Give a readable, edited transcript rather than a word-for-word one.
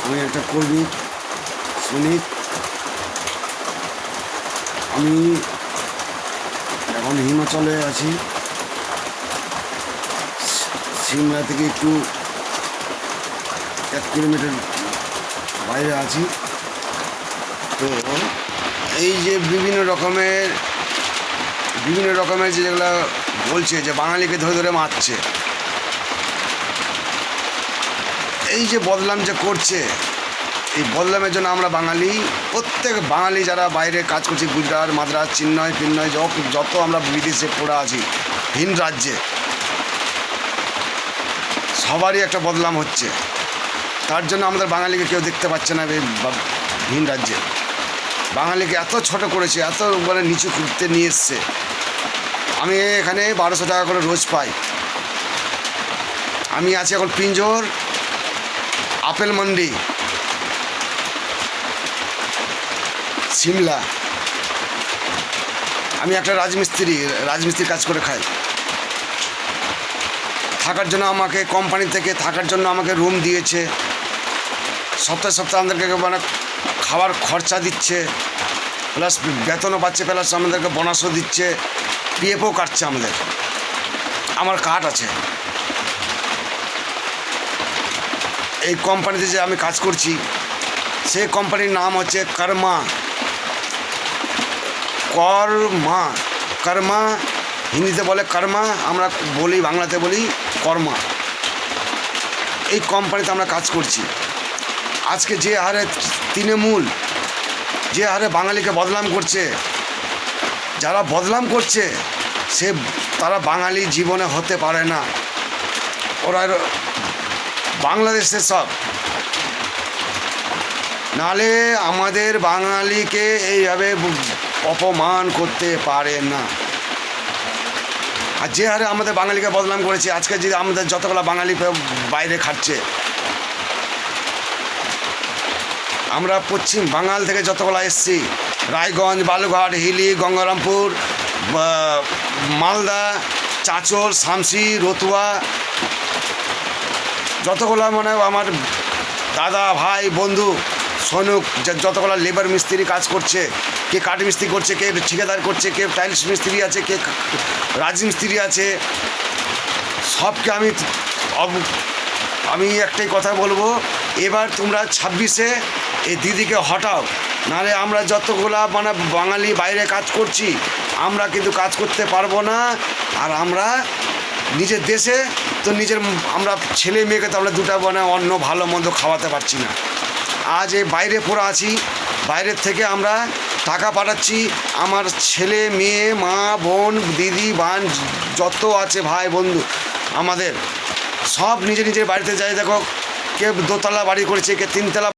আমি একটা কর্মী শ্রমিক। আমি এখন হিমাচলে আছি, সিমলা থেকে একটু 1 কিলোমিটার বাইরে আছি। তো এই যে বিভিন্ন রকমের যেগুলো বলছে যে বাঙালিকে ধরে ধরে মারছে, এই যে বদনাম যে করছে, এই বদনামের জন্য আমরা বাঙালি, প্রত্যেক বাঙালি যারা বাইরে কাজ করছি, গুজরাট, মাদ্রাজ, চেন্নাই যত আমরা বিদেশে পড়ে আছি, ভিন রাজ্যে, সবারই একটা বদনাম হচ্ছে। তার জন্য আমাদের বাঙালিকে কেউ দেখতে পাচ্ছে না। ভিন রাজ্যে বাঙালিকে এত ছোট করেছে, এত মানে নিচু করতে নিয়ে এসছে। আমি এখানে 1200 টাকা করে রোজ পাই। আমি আছি এখন পিঞ্জোর আপেল মন্ডি, সিমলা। আমি একটা রাজমিস্ত্রির কাজ করে খাই। থাকার জন্য আমাকে কোম্পানি থেকে থাকার জন্য আমাকে রুম দিয়েছে, সপ্তাহে আমাদেরকে মানে খাবার খরচা দিচ্ছে, প্লাস বেতনও পাচ্ছে, প্লাস আমাদেরকে বোনাসও দিচ্ছে, পিএফও কাটছে আমাদের। আমার কার্ড আছে। এই কোম্পানিতে যে আমি কাজ করছি, সেই কোম্পানির নাম হচ্ছে কর্মা, হিন্দিতে বলে কর্মা, আমরা বলি বাংলাতে বলি কর্মা। এই কোম্পানিতে আমরা কাজ করছি। আজকে যে হারে তৃণমূল যে হারে বাঙালিকে বদনাম করছে, যারা বদনাম করছে তারা বাঙালি জীবনে হতে পারে না। ওরা বাংলাদেশের সব, নালে আমাদের বাঙালিকে এইভাবে অপমান করতে পারে না। আর যে হারে আমাদের বাঙালিকে বদনাম করেছে, আজকে যদি আমাদের যতগুলো বাঙালি বাইরে খাচ্ছে, আমরা পশ্চিম বাঙাল থেকে যতগুলো এসছি, রায়গঞ্জ, বালুঘাট, হিলি, গঙ্গারামপুর, মালদা, চাঁচল, শামসি, রতুয়া, যতগুলো মানে আমার দাদা, ভাই, বন্ধু, সনুক, যতগুলো লেবার মিস্ত্রি কাজ করছে, কে কাঠ মিস্ত্রি করছে, কে ঠিকাদার করছে, কে টাইলস মিস্ত্রি আছে, কে রাজমিস্ত্রি আছে, সবকে আমি একটাই কথা বলবো, এবার তোমরা 26-এ এই দিদিকে হটাও, নাহলে আমরা যতগুলা মানে বাঙালি বাইরে কাজ করছি, আমরা কিন্তু কাজ করতে পারবো না। আর আমরা নিজের দেশে তো আমরা ছেলে মেয়েকে তো আমরা দুটা মানে অন্য ভালো মন্দ খাওয়াতে পারছি না। আজ এই বাইরে পড়ে আছি, বাইরের থেকে আমরা টাকা পাঠাচ্ছি। আমার ছেলে মেয়ে, মা, বোন, দিদি, বান যত আছে, ভাই বন্ধু, আমাদের সব নিজের বাড়িতে যাই। দেখো, কেউ দোতলা বাড়ি করেছে, কে 3 তলা